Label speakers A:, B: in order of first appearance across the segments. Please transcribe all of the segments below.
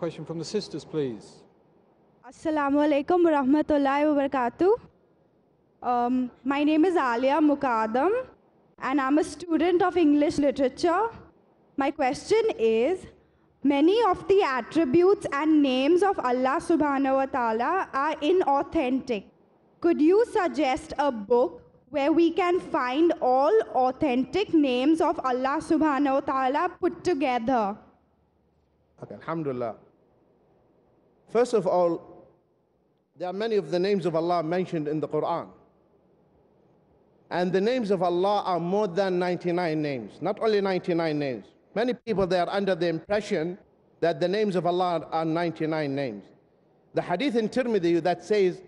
A: question from the sisters, please.
B: Assalamu alaikum wa rahmatullahi wa barakatuh. My name is Alia Muqaddam and I'm a student of English literature. My question is, many of the attributes and names of Allah subhanahu wa ta'ala are inauthentic. Could you suggest a book where we can find all authentic names of Allah subhanahu wa ta'ala put together?
C: Okay, alhamdulillah. First of all, there are many of the names of Allah mentioned in the Quran. And the names of Allah are more than 99 names, not only 99 names. Many people, they are under the impression that the names of Allah are 99 names. The hadith in Tirmidhi that says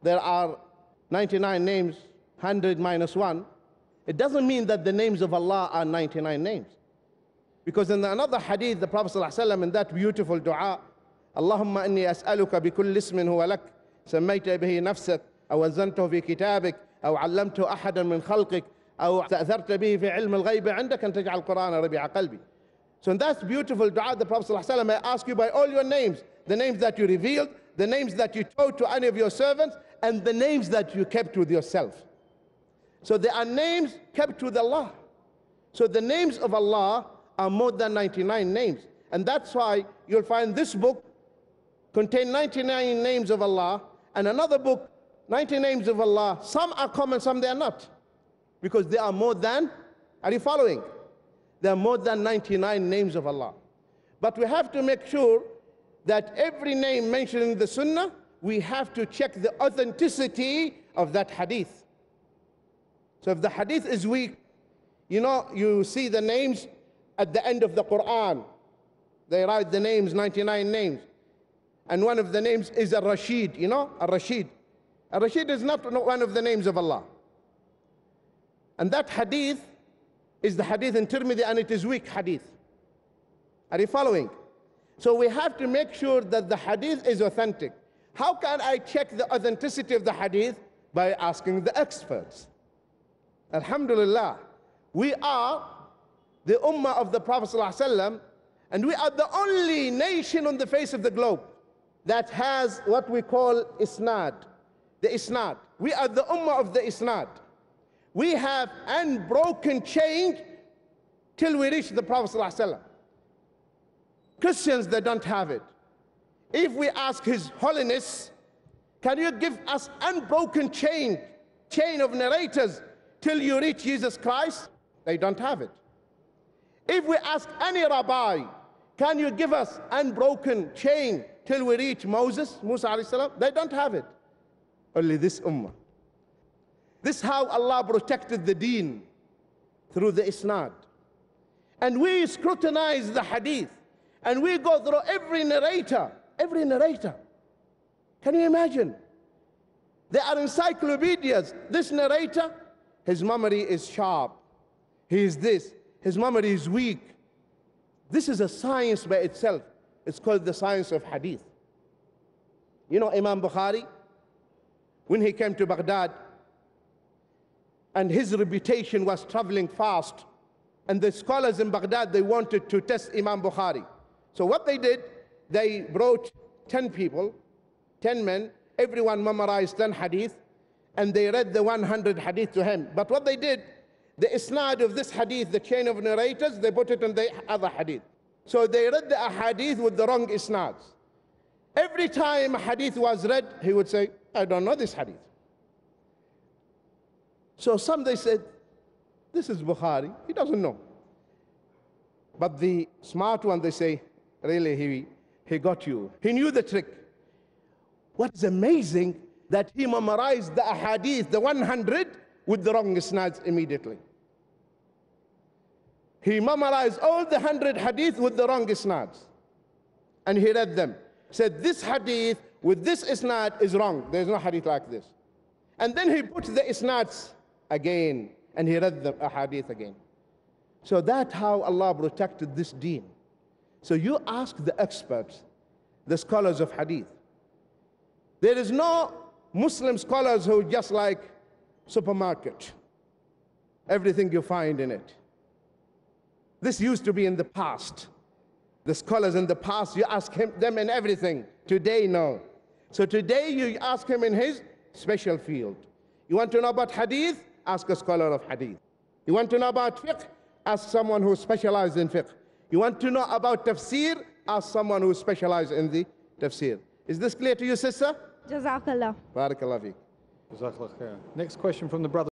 C: there are 99 names, 100 minus 1, it doesn't mean that the names of Allah are 99 names. Because in another hadith, the Prophet ﷺ in that beautiful dua, Allahumma inni as'aluka bi kulli ismin huwa lak, sammayta bihi nafsak, aw anzaltahu fi kitabik, aw 'allamtahu ahadan min khalqik, aw ta'atharta bihi fi 'ilm al-ghayb 'indak an taj'al al-Qur'ana rabi'a qalbi. So in that beautiful dua, the Prophet ﷺ may ask you by all your names, the names that you revealed, the names that you taught to any of your servants, and the names that you kept with yourself. So there are names kept with Allah. So the names of Allah are more than 99 names. And that's why you'll find this book contain 99 names of Allah, and another book, 90 names of Allah. Some are common, some they are not. Because there are more than, are you following? There are more than 99 names of Allah. But we have to make sure that every name mentioned in the Sunnah, we have to check the authenticity of that hadith. So if the hadith is weak, you know, you see the names at the end of the Quran. They write the names, 99 names. And one of the names is Ar-Rashid, you know, Ar-Rashid. Ar-Rashid is not one of the names of Allah. And that hadith is the hadith in Tirmidhi, and it is weak hadith. Are you following? So we have to make sure that the hadith is authentic. How can I check the authenticity of the hadith? By asking the experts. Alhamdulillah, we are the ummah of the Prophet ﷺ, and we are the only nation on the face of the globe that has what we call isnad, the isnad. We are the ummah of the isnad. We have unbroken chain till we reach the Prophet ﷺ. Christians, they don't have it. If we ask His Holiness, can you give us unbroken chain of narrators till you reach Jesus Christ? They don't have it. If we ask any rabbi, can you give us unbroken chain till we reach Musa alayhi salam? They don't have it. Only this ummah. This is how Allah protected the deen, through the isnad. And we scrutinize the hadith, and we go through every narrator. Can you imagine? There are encyclopedias. This narrator, his memory is sharp. He is this. His memory is weak. This is a science by itself. It's called the science of hadith. You know Imam Bukhari, when he came to Baghdad, and his reputation was traveling fast, and the scholars in Baghdad, they wanted to test Imam Bukhari. So what they did, they brought 10 people, 10 men, everyone memorized 10 hadith, and they read the 100 hadith to him. But what they did, the isnad of this hadith, the chain of narrators, they put it in the other hadith. So they read the hadith with the wrong isnads. Every time a hadith was read, he would say, I don't know this hadith. So some they said, this is Bukhari, he doesn't know. But the smart one, they say, really, he got you. He knew the trick. What's amazing, that he memorized the ahadith, the 100, with the wrong isnads immediately. He memorized all the 100 hadith with the wrong isnads. And he read them. Said, this hadith with this isnad is wrong. There's no hadith like this. And then he put the isnads again, and he read the hadith again. So that's how Allah protected this deen. So you ask the experts, the scholars of hadith. There is no Muslim scholars who just like supermarket. Everything you find in it. This used to be in the past. The scholars in the past, you ask them in everything. Today, no. So today you ask him in his special field. You want to know about hadith? Ask a scholar of hadith. You want to know about fiqh? Ask someone who specializes in fiqh. You want to know about tafsir? Ask someone who specializes in the tafsir. Is this clear to you, sister?
B: Jazakallah.
C: Barakallah feek.
A: Jazakallah khair. Next question from the brother.